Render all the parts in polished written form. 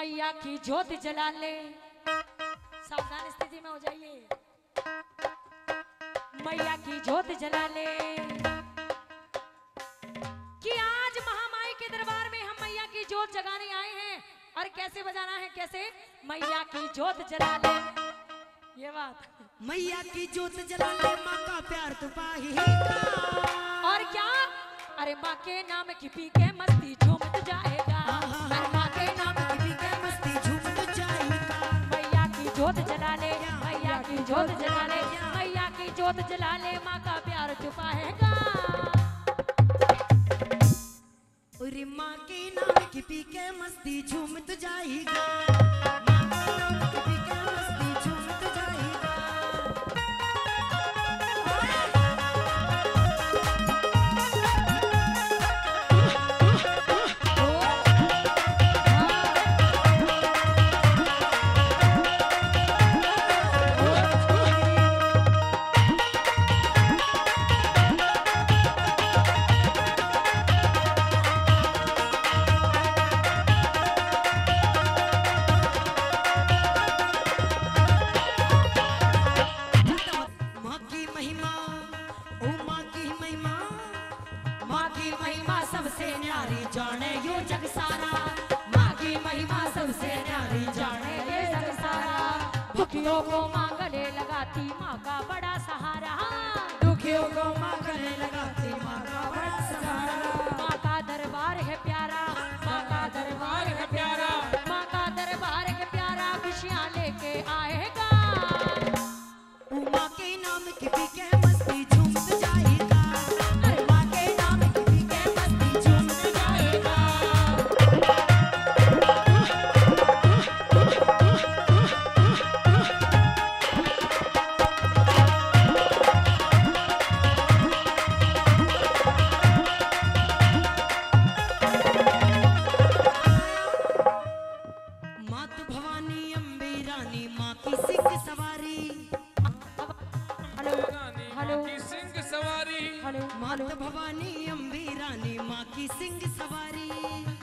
मैया की ज्योत जला ले। सावधान स्थिति में हो जाइए। मैया की ज्योत जला ले कि आज महामाई के दरबार में हम मैया की ज्योत जगाने आए हैं। और कैसे बजाना है, कैसे? मैया की ज्योत जला ले, ये बात। मैया की ज्योत जला ले, माँ का प्यार तो पाएगा। और क्या? अरे माँ के नाम की पी के मस्ती झूम जाएगा। अरे माँ के नाम की पी के मस्ती झूम जाएगा। मैया की ज्योत जला ले, मैया की ज्योत जला ले, मैया की ज्योत जला ले, माँ का प्यार छुपाएगा। अरे माँ के नाम की पी के मस्ती झूम जाएगा। माँ के नाम की पी के मस्ती झूम जाएगा। दुखियों को माँ गले लगाती, माँ का बड़ा सहारा। दुखियों को माँ गले लगाती, माँ का बड़ा सहारा। माँ का दरबार है प्यारा, माँ का दरबार है प्यारा, माँ का दरबार है प्यारा, खुशियाँ लेके आएगा। माँ के नाम की पी के मस्ती झूम जाएगा। अरे माँ के नाम की पी के मस्ती झूम जाएगा। मात भवानी अम्बे रानी, माँ की सिंह सवारी। हेलो हेलो सिंह सवारी। हेलो मात भवानी अम्बे रानी, माँ की सिंह सवारी।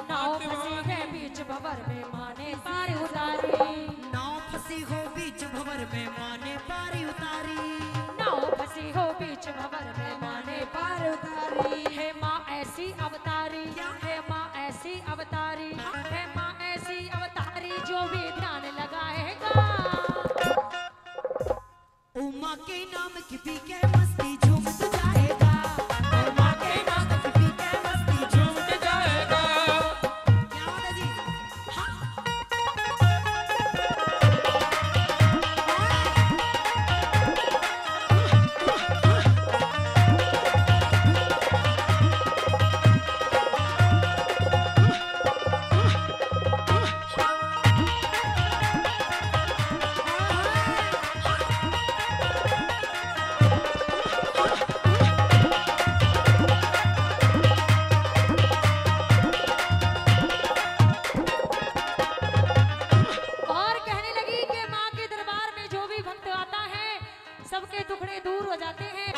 नाव फंसी है बीच भंवर में, माँ ने पार उतारी। नाव फंसी हो बीच भंवर में, माँ ने पार उतारी। नाव फंसी हो बीच भंवर में, माँ ने पार उतारी। है माँ ऐसी अवतारी, है माँ ऐसी अवतारी, है माँ ऐसी अवतारी, जो भी ध्यान लगाएगा। ओ माँ के नाम की पी के मस्ती झूम जाएगा। ओ माँ के नाम की पी के मस्ती झूम जाएगा। क्या बात है जी? और कहने लगी कि माँ के दरबार में जो भी भक्त आता है, सबके दुखड़े दूर हो जाते हैं।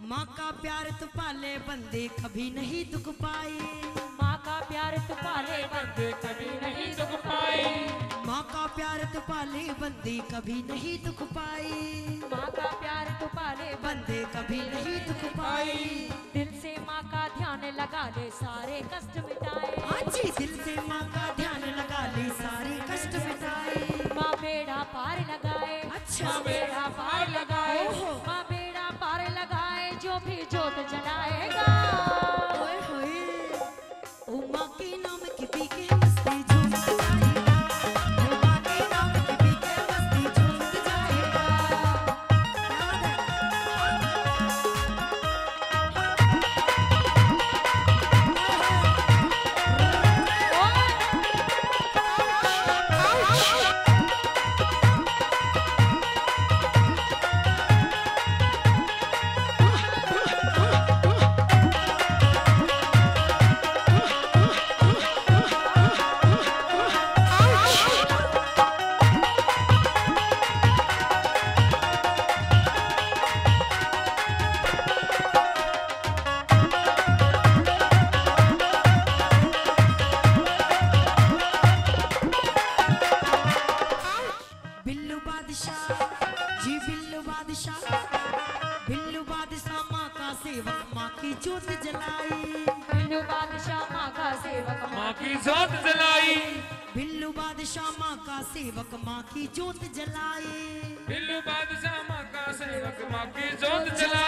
माँ का प्यार तो पाले बंदे कभी नहीं दुख पाए। माँ का प्यार तो पाले बंदे कभी नहीं दुख पाए। माँ का प्यार तो पाले बंदे कभी नहीं दुख पाए। माँ का प्यार तो पाले बंदे कभी नहीं दुख पाए। दिल से माँ का ध्यान लगा ले, सारे कष्ट मिटाए। अच्छी दिल से माँ का ध्यान लगा ले, सारे कष्ट मिटाए। माँ बेड़ा पार लगाए, अच्छा। माँ बेड़ा पार लगाए, ओहो। माँ बेड़ा पार लगाए, जो भी ज्योत जलाएगा। ओए होए, ओ माँ के नाम की पी के मस्ती झूम जाएगा। ओ माँ के नाम की पी के मस्ती झूम जाएगा। क्या बात है? बादशाह जी बिल्लू बादशाह माँ का सेवक माँ की जोत जलाई बिल्लू बादशाह माँ का सेवक माँ की जोत जलाई बिल्लू बादशाह माँ का सेवक माँ की जोत जलाई बिल्लू बादशाह माँ का सेवक माँ की जोत जलाई